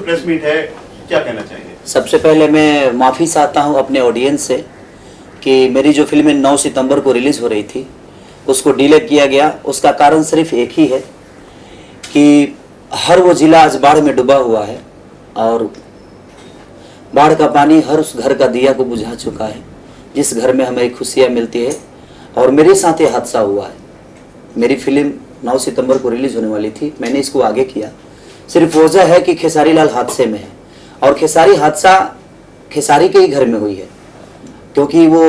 Press meet है, क्या कहना चाहिए? सबसे पहले मैं माफ़ी चाहता हूं अपने ऑडियंस से कि मेरी जो फिल्म 9 सितंबर को रिलीज़ हो रही थी उसको डिले किया गया। उसका कारण सिर्फ एक ही है कि हर वो ज़िला आज बाढ़ में डूबा हुआ है और बाढ़ का पानी हर उस घर का दिया को बुझा चुका है जिस घर में हमें खुशियाँ मिलती है। और मेरे साथ ये हादसा हुआ है। मेरी फिल्म 9 सितंबर को रिलीज़ होने वाली थी, मैंने इसको आगे किया। सिर्फ वजह है कि खेसारी लाल हादसे में है और खेसारी हादसा खेसारी के ही घर में हुई है, क्योंकि वो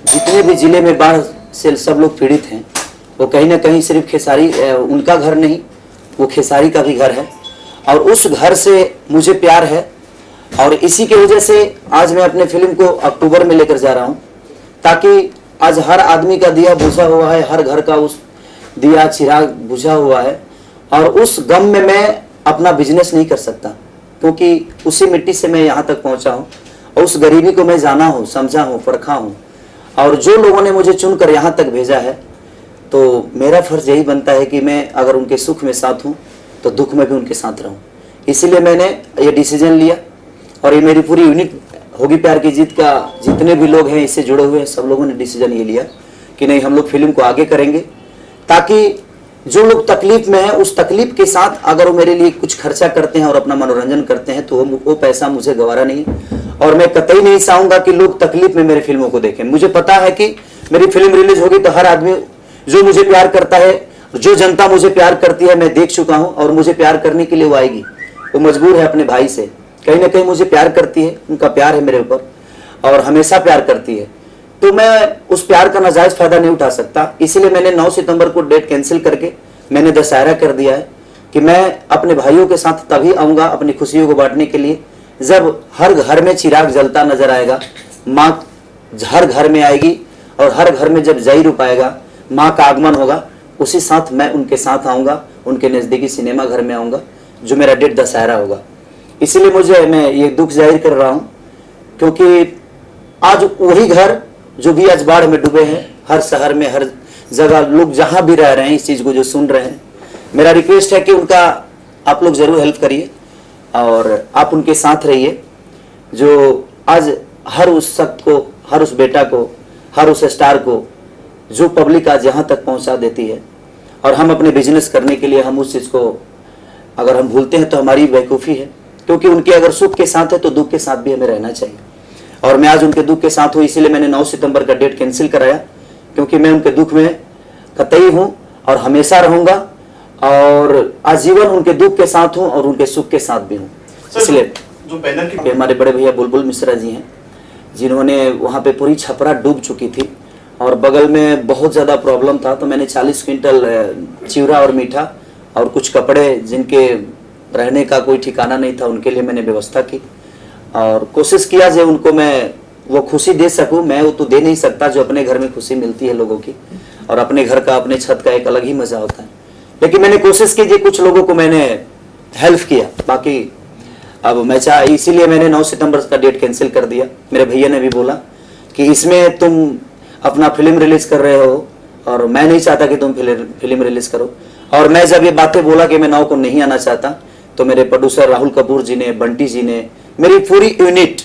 जितने भी ज़िले में बाढ़ से सब लोग पीड़ित हैं वो कहीं ना कहीं सिर्फ खेसारी उनका घर नहीं, वो खेसारी का भी घर है और उस घर से मुझे प्यार है। और इसी की वजह से आज मैं अपने फिल्म को अक्टूबर में लेकर जा रहा हूँ, ताकि आज हर आदमी का दिया बुझा हुआ है, हर घर का उस दिया चिराग बुझा हुआ है और उस गम में मैं अपना बिजनेस नहीं कर सकता, क्योंकि उसी मिट्टी से मैं यहाँ तक पहुँचा हूँ और उस गरीबी को मैं जाना हूँ, समझा हूँ, परखा हूँ। और जो लोगों ने मुझे चुनकर यहाँ तक भेजा है तो मेरा फर्ज यही बनता है कि मैं अगर उनके सुख में साथ हूँ तो दुख में भी उनके साथ रहूँ। इसीलिए मैंने ये डिसीजन लिया और ये मेरी पूरी यूनिट होगी प्यार की जीत का जितने भी लोग हैं इससे जुड़े हुए हैं, सब लोगों ने डिसीजन ये लिया कि नहीं, हम लोग फिल्म को आगे करेंगे, ताकि जो लोग तकलीफ में हैं उस तकलीफ के साथ अगर वो मेरे लिए कुछ खर्चा करते हैं और अपना मनोरंजन करते हैं तो वो पैसा मुझे गवारा नहीं। और मैं कतई नहीं चाहूँगा कि लोग तकलीफ में मेरी फिल्मों को देखें। मुझे पता है कि मेरी फिल्म रिलीज होगी तो हर आदमी जो मुझे प्यार करता है, जो जनता मुझे प्यार करती है, मैं देख चुका हूँ और मुझे प्यार करने के लिए वो आएगी। वो मजबूर है अपने भाई से, कहीं ना कहीं मुझे प्यार करती है, उनका प्यार है मेरे ऊपर और हमेशा प्यार करती है, तो मैं उस प्यार का नाजायज फायदा नहीं उठा सकता। इसीलिए मैंने 9 सितंबर को डेट कैंसिल करके मैंने दशहरा कर दिया है कि मैं अपने भाइयों के साथ तभी आऊँगा अपनी खुशियों को बांटने के लिए जब हर घर में चिराग जलता नजर आएगा, माँ हर घर में आएगी और हर घर में जब जई रूप आएगा, माँ का आगमन होगा, उसी साथ मैं उनके साथ आऊँगा, उनके नज़दीकी सिनेमा घर में आऊँगा, जो मेरा डेट दशहरा होगा। इसीलिए मैं ये दुख जाहिर कर रहा हूँ, क्योंकि आज वही घर जो भी आज बाढ़ में डूबे हैं, हर शहर में हर जगह लोग जहाँ भी रह रहे हैं, इस चीज़ को जो सुन रहे हैं, मेरा रिक्वेस्ट है कि उनका आप लोग ज़रूर हेल्प करिए और आप उनके साथ रहिए। जो आज हर उस शख्स को, हर उस बेटा को, हर उस स्टार को जो पब्लिक आज यहाँ तक पहुँचा देती है, और हम अपने बिजनेस करने के लिए हम उस चीज़ को अगर हम भूलते हैं तो हमारी बेवकूफ़ी है, क्योंकि उनके अगर सुख के साथ है तो दुख के साथ भी हमें रहना चाहिए। और मैं आज उनके दुख के साथ हूँ, इसीलिए मैंने 9 सितंबर का डेट कैंसिल कराया, क्योंकि मैं उनके दुख में कतई हूँ और हमेशा रहूँगा और आजीवन उनके दुख के साथ हूँ और उनके सुख के साथ भी हूँ। इसलिए जो बैनर की हमारे बड़े भैया बुलबुल मिश्रा जी हैं, जिन्होंने वहाँ पे पूरी छपरा डूब चुकी थी और बगल में बहुत ज़्यादा प्रॉब्लम था, तो मैंने 40 क्विंटल चिवड़ा और मीठा और कुछ कपड़े जिनके रहने का कोई ठिकाना नहीं था उनके लिए मैंने व्यवस्था की और कोशिश किया जो उनको मैं वो खुशी दे सकूं। मैं वो तो दे नहीं सकता जो अपने घर में खुशी मिलती है लोगों की, और अपने घर का, अपने छत का एक अलग ही मजा होता है, लेकिन मैंने कोशिश की जी, कुछ लोगों को मैंने हेल्प किया। बाकी अब मैं इसीलिए मैंने 9 सितंबर का डेट कैंसिल कर दिया। मेरे भैया ने भी बोला कि इसमें तुम अपना फिल्म रिलीज कर रहे हो और मैं नहीं चाहता कि तुम फिल्म रिलीज करो। और मैं जब ये बातें बोला कि मैं 9 को नहीं आना चाहता, तो मेरे प्रोड्यूसर राहुल कपूर जी ने, बंटी जी ने, मेरी पूरी यूनिट,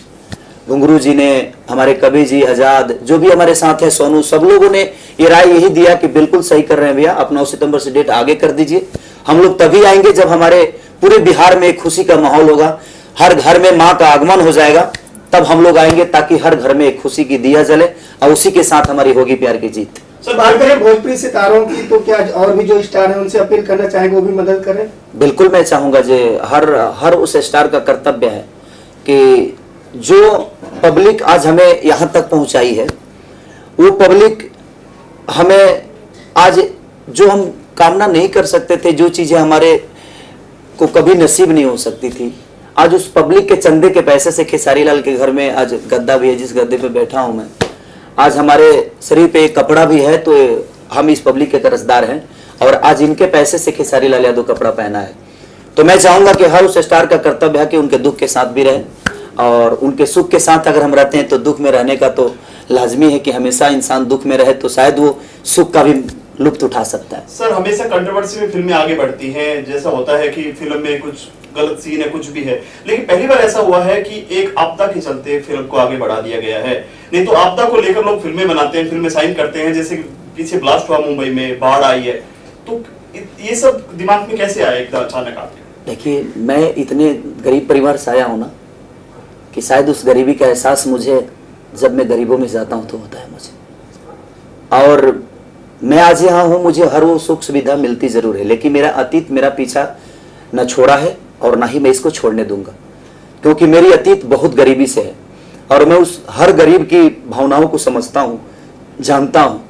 घुंगरू जी ने, हमारे कवि जी, आजाद, जो भी हमारे साथ है, सोनू, सब लोगों ने ये राय यही दिया कि बिल्कुल सही कर रहे हैं भैया, आप 9 सितंबर से डेट आगे कर दीजिए। हम लोग तभी आएंगे जब हमारे पूरे बिहार में एक खुशी का माहौल होगा, हर घर में माँ का आगमन हो जाएगा, तब हम लोग आएंगे, ताकि हर घर में एक खुशी की दिया जले और उसी के साथ हमारी होगी प्यार की जीत। सर, बात करें भोजपुरी सितारों की, तो क्या और भी जो स्टार हैं उनसे अपील करना चाहेंगे वो भी मदद करें? बिल्कुल मैं चाहूँगा जे हर उस स्टार का कर्तव्य है कि जो पब्लिक आज हमें यहाँ तक पहुँचाई है, वो पब्लिक हमें आज जो हम कामना नहीं कर सकते थे, जो चीज़ें हमारे को कभी नसीब नहीं हो सकती थी, आज उस पब्लिक के चंदे के पैसे से खेसारी लाल के घर में आज गद्दा भी है, जिस गद्दे पे बैठा हूँ मैं, आज हमारे शरीर पे एक कपड़ा भी है, तो हम इस पब्लिक के कर्जदार हैं और आज इनके पैसे से खेसारी लाल यादव कपड़ा पहना है। तो मैं चाहूँगा कि हर उस स्टार का कर्तव्य है कि उनके दुख के साथ भी रहे और उनके सुख के साथ अगर हम रहते हैं तो दुख में रहने का तो लाजमी है कि हमेशा इंसान दुख में रहे तो शायद वो सुख का भी लुत्फ उठा सकता है। सर, हमेशा कंट्रोवर्सी में फिल्में आगे बढ़ती हैं, जैसा होता है कि फिल्म में कुछ गलत सीन है, कुछ भी है, लेकिन पहली बार ऐसा हुआ है कि एक आपदा के चलते फिल्म को आगे बढ़ा दिया गया है। नहीं तो आपदा को लेकर लोग फिल्में बनाते हैं, फिल्में साइन करते हैं, जैसे पीछे ब्लास्ट हुआ मुंबई में, बाढ़ आई है, तो ये सब दिमाग में कैसे आया एकदम अचानक आपके? देखिए, मैं इतने गरीब परिवार से आया हूँ ना कि शायद उस गरीबी का एहसास मुझे जब मैं गरीबों में जाता हूँ तो होता है मुझे। और मैं आज यहाँ हूँ, मुझे हर वो सुख सुविधा मिलती जरूर है, लेकिन मेरा अतीत मेरा पीछा न छोड़ा है और ना ही मैं इसको छोड़ने दूंगा, क्योंकि मेरी अतीत बहुत गरीबी से है और मैं उस हर गरीब की भावनाओं को समझता हूँ, जानता हूँ,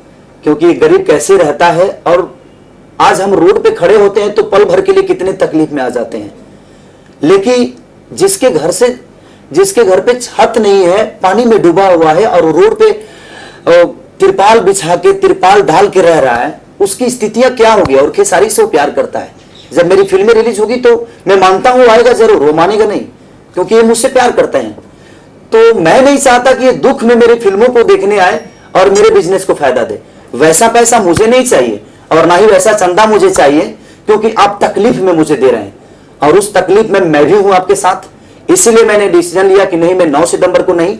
क्योंकि गरीब कैसे रहता है। और आज हम रोड पे खड़े होते हैं तो पल भर के लिए कितने तकलीफ में आ जाते हैं, लेकिन जिसके घर पे छत नहीं है, पानी में डूबा हुआ है और रोड पे तिरपाल बिछा के तिरपाल डाल के रह रहा है, उसकी स्थितियां क्या होगी। और खेसारी से वो प्यार करता है। जब मेरी फिल्में रिलीज होगी तो मैं मानता हूं आएगा जरूर, वो मानेगा नहीं, क्योंकि ये मुझसे प्यार करते हैं। तो मैं नहीं चाहता कि ये दुख में मेरी फिल्मों को देखने आए और मेरे बिजनेस को फायदा दे। वैसा पैसा मुझे नहीं चाहिए और ना ही वैसा चंदा मुझे चाहिए, क्योंकि आप तकलीफ में मुझे दे रहे हैं और उस तकलीफ में मैं भी हूं आपके साथ। इसलिए मैंने डिसीजन लिया कि नहीं, मैं 9 सितंबर को नहीं,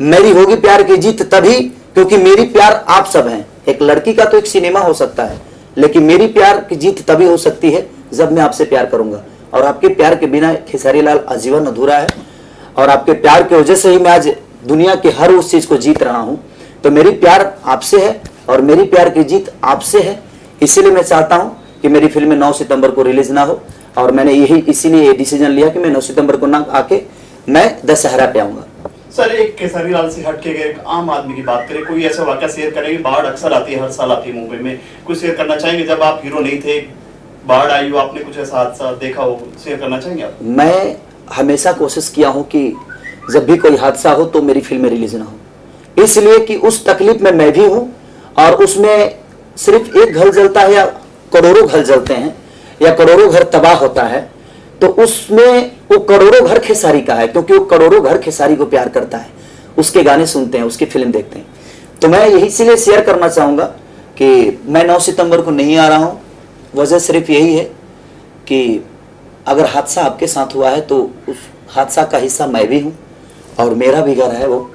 मेरी होगी प्यार की जीत तभी, क्योंकि मेरी प्यार आप सब हैं। एक लड़की का तो एक सिनेमा हो सकता है, लेकिन मेरी प्यार की जीत तभी हो सकती है जब मैं आपसे प्यार करूंगा। और आपके प्यार के बिना खेसारी लाल आजीवन अधूरा है, और आपके प्यार की वजह से ही मैं आज दुनिया के हर उस चीज को जीत रहा हूं। तो मेरी प्यार आपसे है और मेरी प्यार की जीत आपसे है। इसीलिए मैं चाहता हूं कि मेरी फिल्म 9 सितंबर को रिलीज ना हो, और मैंने इसीलिए डिसीजन लिया कि मैं 9 सितंबर को ना आके मैं दशहरा पे आऊंगा। सर, एक खेसारी लाल से हट के एक आम आदमी की बात करें, कोई ऐसा वाकया शेयर करेंगे? बाढ़ अक्सर आती है, हर साल आती है मुंबई में, कुछ शेयर करना चाहेंगे? जब आप हीरो नहीं थे, बाढ़ आई हो, आपने कुछ ऐसा हादसा देखा हो, शेयर करना चाहेंगे आप? मैं हमेशा कोशिश किया हूं कि जब भी कोई हादसा हो तो मेरी फिल्में रिलीज ना हो, इसलिए कि उस तकलीफ में मैं भी हूं। और उसमें सिर्फ एक घर जलता है या करोड़ों घर जलते हैं या करोड़ों घर तबाह होता है, तो उसमें वो करोड़ों घर खेसारी का है, क्योंकि वो करोड़ों घर खेसारी को प्यार करता है, उसके गाने सुनते हैं, उसकी फिल्म देखते हैं। तो मैं यही इसीलिए शेयर करना चाहूंगा कि मैं 9 सितंबर को नहीं आ रहा हूं। वजह सिर्फ यही है कि अगर हादसा आपके साथ हुआ है तो उस हादसा का हिस्सा मैं भी हूं और मेरा भी घर है वो,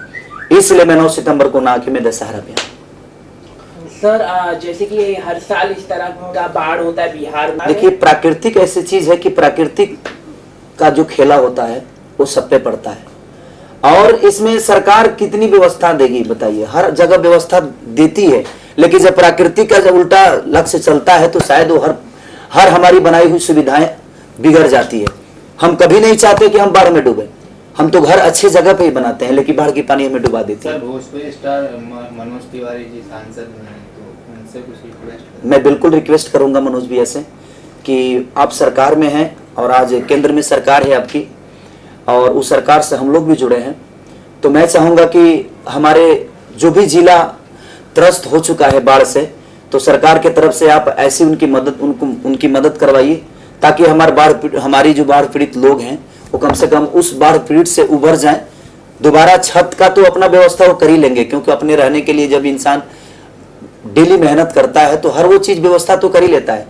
इसलिए मैं 9 सितंबर को ना आके मैं दशहरा पे आऊं। सर, जैसे कि हर साल इस तरह का बाढ़ होता है बिहार में। देखिए, प्राकृतिक ऐसी चीज है कि प्राकृतिक का जो खेला होता है वो सब पे पड़ता है, और इसमें सरकार कितनी व्यवस्था देगी बताइए? हर जगह व्यवस्था देती है, लेकिन जब प्राकृतिक का जब उल्टा लक्ष्य चलता है तो शायद वो हर हमारी बनाई हुई सुविधाएं बिगड़ जाती है। हम कभी नहीं चाहते कि हम बाढ़ में डूबे, हम तो घर अच्छे जगह पे ही बनाते हैं, लेकिन बाढ़ की पानी हमें डुबा देती है। सर, भोजपुरी स्टार मनोज तिवारी जी सांसद हैं, तो उनसे कुछ रिक्वेस्ट? मैं बिल्कुल रिक्वेस्ट करूंगा मनोज भैया से कि आप सरकार में हैं और आज केंद्र में सरकार है आपकी, और उस सरकार से हम लोग भी जुड़े हैं। तो मैं चाहूंगा कि हमारे जो भी जिला त्रस्त हो चुका है बाढ़ से, तो सरकार के तरफ से आप ऐसी उनकी मदद करवाइए, ताकि हमारी जो बाढ़ पीड़ित लोग हैं वो कम से कम उस बाढ़ पीड़ित से उभर जाएं। दोबारा छत का तो अपना व्यवस्था वो कर ही लेंगे, क्योंकि अपने रहने के लिए जब इंसान डेली मेहनत करता है तो हर वो चीज व्यवस्था तो कर ही लेता है।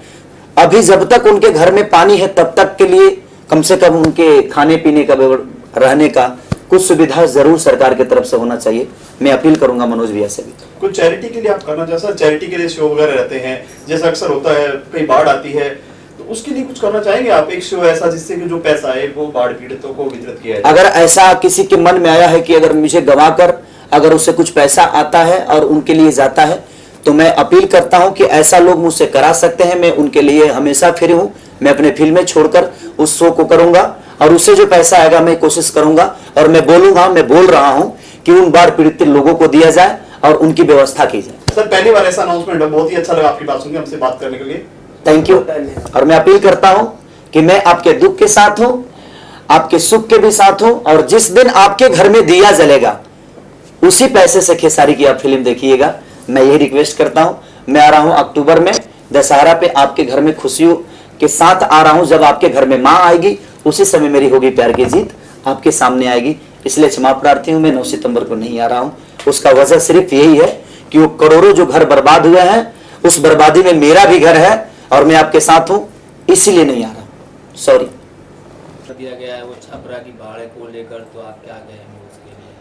अभी जब तक उनके घर में पानी है तब तक के लिए कम से कम उनके खाने पीने का, रहने का कुछ सुविधा जरूर सरकार की तरफ से होना चाहिए। मैं अपील करूंगा मनोज भैया से भी। कुछ चैरिटी के लिए आप करना चाहते हैं? चैरिटी के लिए शो वगैरह रहते हैं, जैसा अक्सर होता है, कहीं बाढ़ आती है, तो उसके लिए कुछ करना चाहेंगे आप? एक शो ऐसा जिससे कि जो पैसा है वो बाढ़ पीड़ितों को वितरित किया जाए। अगर ऐसा किसी के मन में आया है कि अगर मुझे गवाकर अगर उससे कुछ पैसा आता है और उनके लिए जाता है, तो मैं अपील करता हूं कि ऐसा लोग मुझसे करा सकते हैं। मैं उनके लिए हमेशा फ्री हूं। मैं अपने फिल्में छोड़कर उस शो को करूंगा और उससे जो पैसा आएगा मैं कोशिश करूंगा और मैं बोल रहा हूं कि उन बाढ़ पीड़ित लोगों को दिया जाए और उनकी व्यवस्था की जाए। सर, पहली बार ऐसा अनाउंसमेंट है, बहुत ही अच्छा लगा आपकी बात सुनकर, हमसे बात करने के लिए थैंक यू। और मैं अपील करता हूं कि मैं आपके दुख के साथ हूं, आपके सुख के भी साथ हूं, और जिस दिन आपके घर में दिया जलेगा उसी पैसे से खेसारी की आप फिल्म देखिएगा। मैं यही रिक्वेस्ट करता हूं। मैं आ रहा हूं अक्टूबर में दशहरा पे, आपके घर में खुशियों के साथ आ रहा हूं। जब आपके घर में मां आएगी उसी समय मेरी होगी प्यार की जीत आपके सामने आएगी। इसलिए क्षमा प्रार्थी हूं, मैं 9 सितंबर को नहीं आ रहा हूं। उसका वजह सिर्फ यही है कि वो करोड़ों जो घर बर्बाद हुए हैं उस बर्बादी में मेरा भी घर है और मैं आपके साथ हूं, इसीलिए नहीं आ रहा हूं। सॉरी। दिया गया है वो छपरा की बाढ़ को लेकर, तो आप क्या कहेंगे उसके लिए?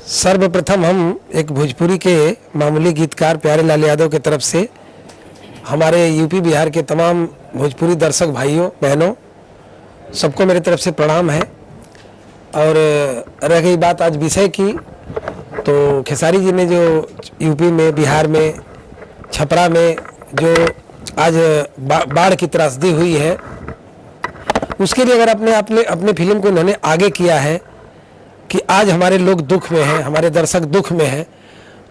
सर्वप्रथम हम एक भोजपुरी के मामूली गीतकार प्यारे लाल यादव के तरफ से हमारे यूपी बिहार के तमाम भोजपुरी दर्शक भाइयों बहनों सबको मेरे तरफ से प्रणाम है। और रह गई बात आज विषय की, तो खेसारी जी ने जो यूपी में, बिहार में, छपरा में जो आज बाढ़ की त्रासदी हुई है, उसके लिए अगर अपने फिल्म को उन्होंने आगे किया है कि आज हमारे लोग दुख में हैं, हमारे दर्शक दुख में हैं,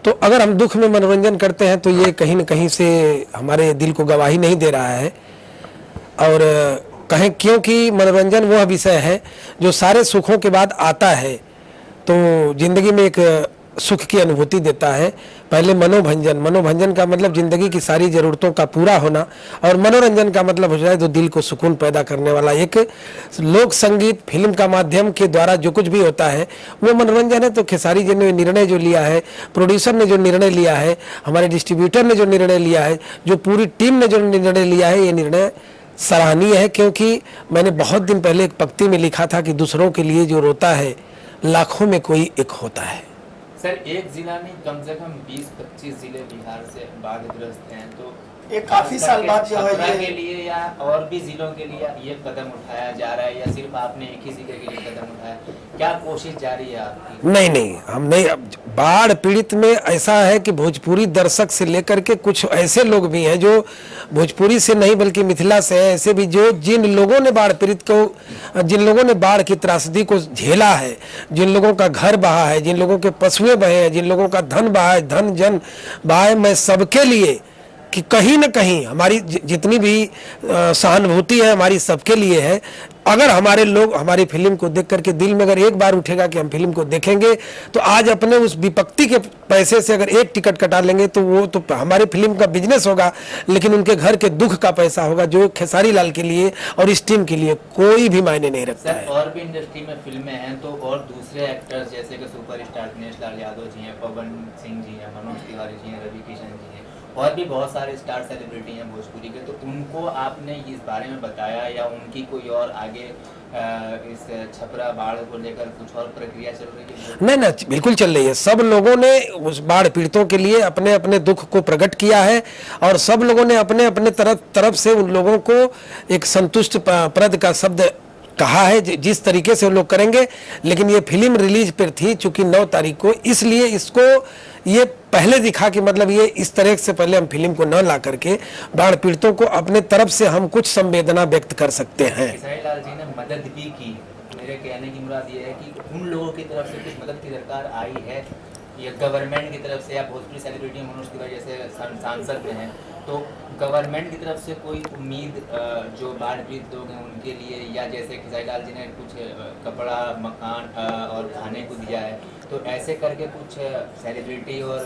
तो अगर हम दुख में मनोरंजन करते हैं तो ये कहीं न कहीं से हमारे दिल को गवाही नहीं दे रहा है। और कहें क्योंकि मनोरंजन वह विषय है जो सारे सुखों के बाद आता है, तो जिंदगी में एक सुख की अनुभूति देता है। पहले मनोभंजन का मतलब जिंदगी की सारी ज़रूरतों का पूरा होना, और मनोरंजन का मतलब हो जाए तो दिल को सुकून पैदा करने वाला एक लोक संगीत फिल्म का माध्यम के द्वारा जो कुछ भी होता है वो मनोरंजन है। तो खेसारी जी ने निर्णय जो लिया है, प्रोड्यूसर ने जो निर्णय लिया है, हमारे डिस्ट्रीब्यूटर ने जो निर्णय लिया है, जो पूरी टीम ने जो निर्णय लिया है, ये निर्णय सराहनीय है। क्योंकि मैंने बहुत दिन पहले एक पंक्ति में लिखा था कि दूसरों के लिए जो रोता है लाखों में कोई एक होता है। सर, एक जिला नहीं, कम से कम 20-25 जिले बिहार से बाढ़ग्रस्त हैं, तो ये काफी साल बाद जो है छपरा ये के लिए या और भी जिलों के लिए ये कदम उठाया जा रहा है, या सिर्फ आपने एक ही जिले के लिए कदम उठाया? क्या कोशिश जारी है आपकी? नहीं, हम नहीं। बाढ़ पीड़ित में ऐसा है कि भोजपुरी दर्शक से लेकर के कुछ ऐसे लोग भी हैं जो भोजपुरी से नहीं बल्कि मिथिला से हैं, ऐसे भी जो जिन लोगों ने बाढ़ पीड़ित को, जिन लोगों ने बाढ़ की त्रासदी को झेला है, जिन लोगों का घर बहा है, जिन लोगों के पशुएं बहे हैं, जिन लोगों का धन बहा है, धन जन बहा है, मैं सबके लिए कि कहीं न कहीं हमारी जितनी भी सहानुभूति है हमारी सबके लिए है। अगर हमारे लोग हमारी फिल्म को देख करके दिल में अगर एक बार उठेगा कि हम फिल्म को देखेंगे, तो आज अपने उस विपत्ति के पैसे से अगर एक टिकट कटा लेंगे तो वो तो हमारी फिल्म का बिजनेस होगा, लेकिन उनके घर के दुख का पैसा होगा, जो खेसारी लाल के लिए और इस टीम के लिए कोई भी मायने नहीं रखता है। और भी इंडस्ट्री में फिल्में हैं, तो और दूसरे एक्टर्स जैसे कि सुपरस्टार दिनेश लाल यादव जी हैं, पवन सिंह जी हैं, मनोज तिवारी जी हैं, रवि किशन जी हैं, और भी बहुत सारे स्टार सेलिब्रिटी हैं भोजपुरी के, तो उनको आपने इस बारे में बताया या उनकी कोई और आगे इस छपरा बाढ़ को लेकर कुछ और प्रक्रिया चल रही है? नहीं, बिल्कुल चल रही है। सब लोगों ने उस बाढ़ पीड़ितों के लिए अपने अपने दुख को प्रकट किया है, और सब लोगों ने अपने अपने तरफ से उन लोगों को एक संतुष्ट प्रद का शब्द कहा है जिस तरीके से वो लोग करेंगे। लेकिन ये फिल्म रिलीज पर थी चूंकि 9 तारीख को, इसलिए इसको ये पहले दिखा कि मतलब ये इस तरह से पहले हम फिल्म को न ला करके बाढ़ पीड़ितों को अपने तरफ से हम कुछ संवेदना व्यक्त कर सकते हैं। खेसारी लाल जी ने मदद भी की। मेरे कहने की मुराद ये है कि उन लोगों की तरफ से कुछ मदद की दरकार आई है, या गवर्नमेंट की तरफ से, या भोजपुरी सेलिब्रिटी मनोज तिवारी जैसे सांसद हैं, तो गवर्नमेंट की तरफ से कोई उम्मीद जो बाढ़ पीड़ित लोग हैं उनके लिए, या जैसे खेसारी लाल जी ने कुछ कपड़ा, मकान और खाने को दिया है, तो ऐसे करके कुछ सेलिब्रिटी और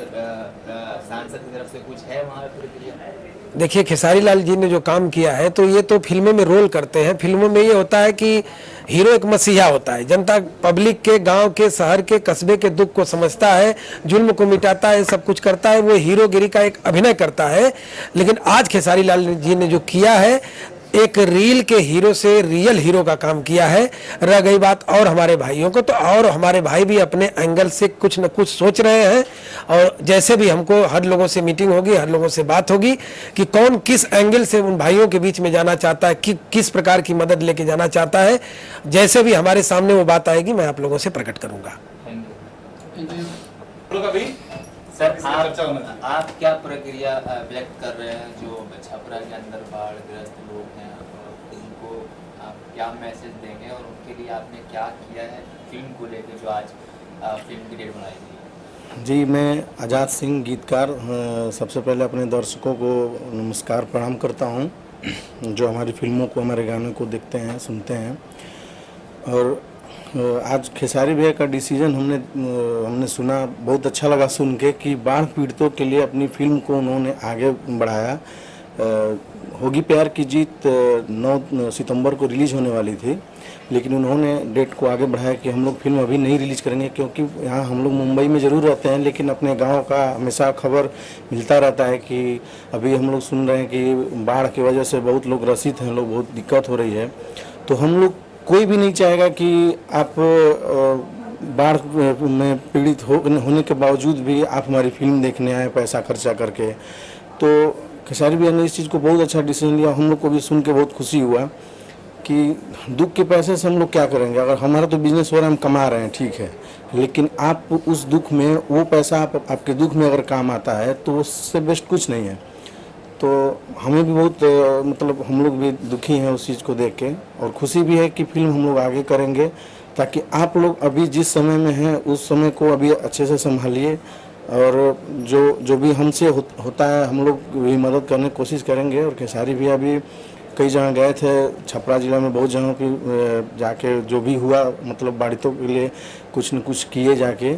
सांसद की तरफ से कुछ है वहाँ प्रक्रिया? देखिए, खेसारी लाल जी ने जो काम किया है, तो ये तो फिल्मों में रोल करते हैं। फिल्मों में ये होता है कि हीरो एक मसीहा होता है, जनता पब्लिक के, गांव के, शहर के, कस्बे के दुख को समझता है, जुल्म को मिटाता है, सब कुछ करता है, वो हीरोगिरी का एक अभिनय करता है। लेकिन आज खेसारी लाल जी ने जो किया है, एक रील के हीरो से रियल हीरो का काम किया है। रह गई बात और हमारे भाइयों को, तो और हमारे भाई भी अपने एंगल से कुछ न कुछ सोच रहे हैं, और जैसे भी हमको हर लोगों से मीटिंग होगी, हर लोगों से बात होगी कि कौन किस एंगल से उन भाइयों के बीच में जाना चाहता है, कि किस प्रकार की मदद लेके जाना चाहता है, जैसे भी हमारे सामने वो बात आएगी मैं आप लोगों से प्रकट करूंगा। सर, आप क्या प्रक्रिया व्यक्त कर रहे हैं जो छपरा के अंदर बाढ़ग्रस्त लोग हैं, उनको आप क्या मैसेज देंगे, और उनके लिए आपने क्या किया है फिल्म को लेकर जो आज फिल्म की डेट बनाई गई? जी, मैं आज़ाद सिंह गीतकार सबसे पहले अपने दर्शकों को नमस्कार प्रणाम करता हूं, जो हमारी फिल्मों को, हमारे गानों को देखते हैं, सुनते हैं। और आज खेसारी भैया का डिसीजन हमने सुना, बहुत अच्छा लगा सुन के कि बाढ़ पीड़ितों के लिए अपनी फिल्म को उन्होंने आगे बढ़ाया। होगी प्यार की जीत 9 सितंबर को रिलीज होने वाली थी, लेकिन उन्होंने डेट को आगे बढ़ाया कि हम लोग फिल्म अभी नहीं रिलीज करेंगे, क्योंकि यहाँ हम लोग मुंबई में ज़रूर रहते हैं, लेकिन अपने गांव का हमेशा खबर मिलता रहता है कि अभी हम लोग सुन रहे हैं कि बाढ़ की वजह से बहुत लोग ग्रसित हैं, लोग बहुत दिक्कत हो रही है। तो हम लोग कोई भी नहीं चाहेगा कि आप बाढ़ में पीड़ित होने के बावजूद भी आप हमारी फिल्म देखने आए पैसा खर्चा करके। तो खेसारी भैया ने इस चीज़ को बहुत अच्छा डिसीजन लिया, हम लोग को भी सुन के बहुत खुशी हुआ कि दुख के पैसे से हम लोग क्या करेंगे, अगर हमारा तो बिजनेस हो रहा है, हम कमा रहे हैं, ठीक है, लेकिन आप उस दुख में वो पैसा आपके दुख में अगर काम आता है तो उससे बेस्ट कुछ नहीं है। तो हमें भी बहुत मतलब हम लोग भी दुखी हैं उस चीज़ को देख के, और खुशी भी है कि फिल्म हम लोग आगे करेंगे, ताकि आप लोग अभी जिस समय में हैं उस समय को अभी अच्छे से संभालिए, और जो भी हमसे होता है हम लोग भी मदद करने की कोशिश करेंगे। और खेसारी भैया भी कई जगह गए थे, छपरा जिला में बहुत जगहों पे जाके जो भी हुआ मतलब बाढ़ितों के लिए कुछ न कुछ किए जाके।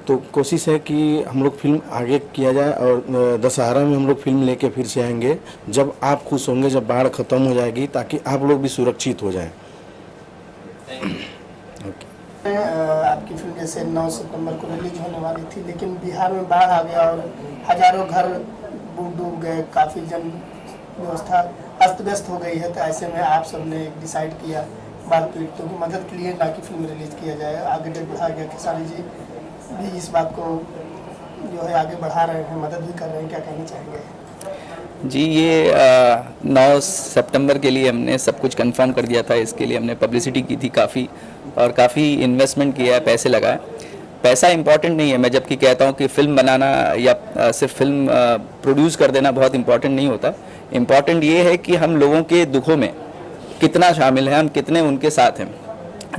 तो कोशिश है कि हम लोग फिल्म आगे किया जाए, और दशहरा में हम लोग फिल्म लेके फिर से आएंगे, जब आप खुश होंगे, जब बाढ़ ख़त्म हो जाएगी, ताकि आप लोग भी सुरक्षित हो जाएं। आपकी फिल्म जैसे 9 सितंबर को रिलीज होने वाली थी, लेकिन बिहार में बाढ़ आ गया और हजारों घर डूब गए, काफ़ी जन व्यवस्था अस्त व्यस्त हो गई है। तो ऐसे में आप सबने डिसाइड किया बाढ़ पीड़ितों की मदद के लिए ना कि फिल्म रिलीज किया जाए, आगे डेट बढ़ा गया। खेसारी जी भी इस बात को जो है आगे बढ़ा रहे हैं, मदद भी कर रहे हैं, क्या कहना चाहेंगे? जी, ये 9 सितंबर के लिए हमने सब कुछ कंफर्म कर दिया था। इसके लिए हमने पब्लिसिटी की थी काफ़ी, और काफ़ी इन्वेस्टमेंट किया है, पैसे लगाए। पैसा इम्पॉर्टेंट नहीं है, मैं जबकि कहता हूँ कि फ़िल्म बनाना या सिर्फ फिल्म प्रोड्यूस कर देना बहुत इम्पॉर्टेंट नहीं होता। इम्पॉर्टेंट ये है कि हम लोगों के दुखों में कितना शामिल हैं, हम कितने उनके साथ हैं।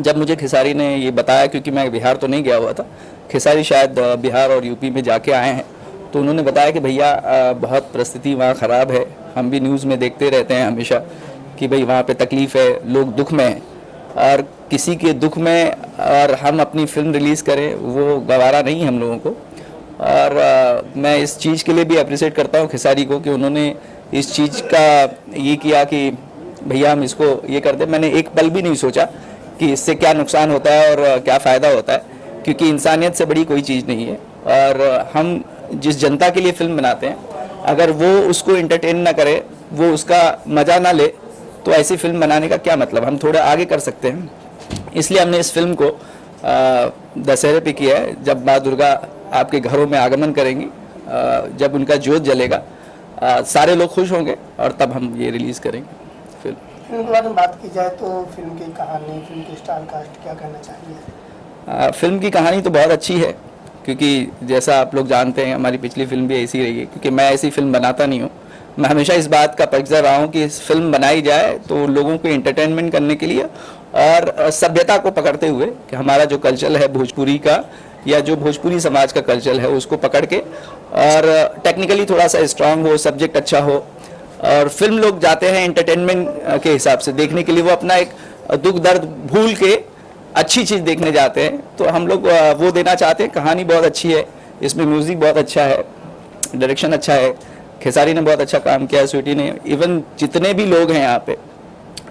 जब मुझे खेसारी ने ये बताया, क्योंकि मैं बिहार तो नहीं गया हुआ था, खेसारी शायद बिहार और यूपी में जाके आए हैं, तो उन्होंने बताया कि भैया बहुत परिस्थिति वहाँ ख़राब है। हम भी न्यूज़ में देखते रहते हैं हमेशा कि भाई वहाँ पे तकलीफ़ है, लोग दुख में हैं, और किसी के दुख में और हम अपनी फ़िल्म रिलीज़ करें वो गवारा नहीं हम लोगों को। और मैं इस चीज़ के लिए भी अप्रिशिएट करता हूँ खेसारी को कि उन्होंने इस चीज़ का ये किया कि भैया हम इसको ये कर दें। मैंने एक पल भी नहीं सोचा कि इससे क्या नुकसान होता है और क्या फ़ायदा होता है, क्योंकि इंसानियत से बड़ी कोई चीज़ नहीं है। और हम जिस जनता के लिए फ़िल्म बनाते हैं, अगर वो उसको एंटरटेन ना करे, वो उसका मज़ा ना ले, तो ऐसी फिल्म बनाने का क्या मतलब। हम थोड़ा आगे कर सकते हैं, इसलिए हमने इस फिल्म को दशहरे पे किया है। जब माँ दुर्गा आपके घरों में आगमन करेंगी, जब उनका ज्योत जलेगा, सारे लोग खुश होंगे, और तब हम ये रिलीज़ करेंगे फिल्म। फिल्म के बारे में बात की जाए तो फिल्म की कहानी, फिल्म की स्टार कास्ट, क्या कहना चाहिए? फिल्म की कहानी तो बहुत अच्छी है, क्योंकि जैसा आप लोग जानते हैं हमारी पिछली फिल्म भी ऐसी रही है, क्योंकि मैं ऐसी फिल्म बनाता नहीं हूँ। मैं हमेशा इस बात का पक्षधर रहा हूँ कि इस फिल्म बनाई जाए तो लोगों को एंटरटेनमेंट करने के लिए, और सभ्यता को पकड़ते हुए कि हमारा जो कल्चर है भोजपुरी का, या जो भोजपुरी समाज का कल्चर है, उसको पकड़ के, और टेक्निकली थोड़ा सा स्ट्रांग हो, सब्जेक्ट अच्छा हो। और फिल्म लोग जाते हैं एंटरटेनमेंट के हिसाब से देखने के लिए, वो अपना एक दुख दर्द भूल के अच्छी चीज़ देखने जाते हैं। तो हम लोग वो देना चाहते हैं। कहानी बहुत अच्छी है, इसमें म्यूज़िक बहुत अच्छा है, डायरेक्शन अच्छा है, खेसारी ने बहुत अच्छा काम किया है, स्वीटी ने, इवन जितने भी लोग हैं यहाँ पे,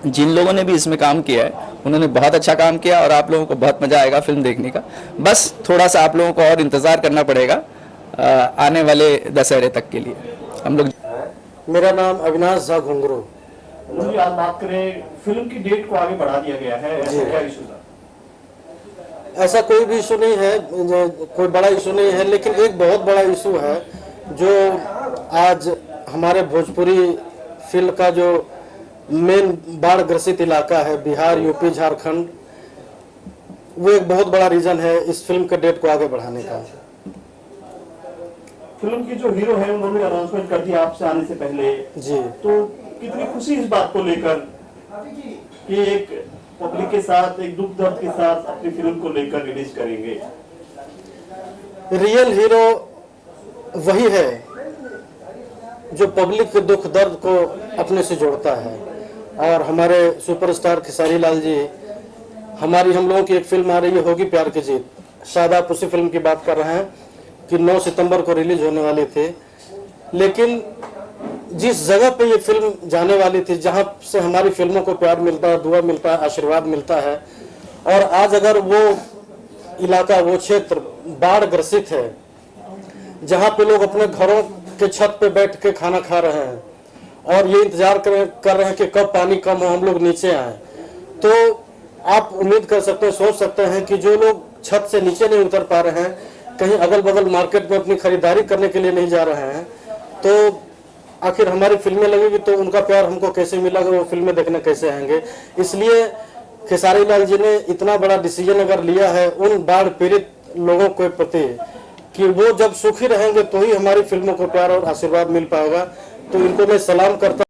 जिन लोगों ने भी इसमें काम किया है, उन्होंने बहुत अच्छा काम किया, और आप लोगों को बहुत मज़ा आएगा फिल्म देखने का। बस थोड़ा सा आप लोगों को और इंतज़ार करना पड़ेगा आने वाले दशहरे तक के लिए। हम लोग मेरा नाम अविनाश झा घुंगरू। मुझे आज बात करें, फिल्म की डेट को आगे बढ़ा दिया गया है, ऐसा क्या इशू था? ऐसा कोई भी इशू नहीं है, कोई बड़ा इशू नहीं है, लेकिन एक बहुत बड़ा इशू है जो आज हमारे भोजपुरी फिल्म का जो मेन बाढ़ ग्रसित इलाका है, बिहार, यूपी, झारखंड, वो एक बहुत बड़ा रीजन है इस फिल्म के डेट को आगे बढ़ाने का। फिल्म के जो हीरो हैं उन्होंने अनाउंसमेंट कर दिया आपसे आने से पहले जी, तो कितनी खुशी इस बात को लेकर कि एक पब्लिक के साथ, एक दुख दर्द के साथ अपनी फिल्म को लेकर रिलीज करेंगे। रियल हीरो वही है जो पब्लिक के दुख दर्द को अपने से जोड़ता है। और हमारे सुपरस्टार खेसारी लाल जी, हम लोगों की एक फिल्म आ रही है होगी प्यार की जीत, शायद आप उसी फिल्म की बात कर रहे हैं कि 9 सितंबर को रिलीज होने वाले थे, लेकिन जिस जगह पे ये फिल्म जाने वाली थी, जहां से हमारी फिल्मों को प्यार मिलता है, दुआ मिलता है, आशीर्वाद मिलता है, और आज अगर वो इलाका, वो क्षेत्र बाढ़ ग्रसित है, जहां पे लोग अपने घरों के छत पे बैठ के खाना खा रहे हैं और ये इंतजार कर रहे हैं कि कब पानी कम हो, हम लोग नीचे आए, तो आप उम्मीद कर सकते हैं, सोच सकते हैं कि जो लोग छत से नीचे नहीं उतर पा रहे हैं, कहीं अगल बगल मार्केट में अपनी खरीदारी करने के लिए नहीं जा रहे हैं, तो आखिर हमारी फिल्में लगेगी तो उनका प्यार हमको कैसे मिलेगा, वो फिल्में देखने कैसे आएंगे। इसलिए खेसारी लाल जी ने इतना बड़ा डिसीजन अगर लिया है उन बाढ़ पीड़ित लोगों के प्रति कि वो जब सुखी रहेंगे तो ही हमारी फिल्मों को प्यार और आशीर्वाद मिल पाएगा, तो इनको मैं सलाम करता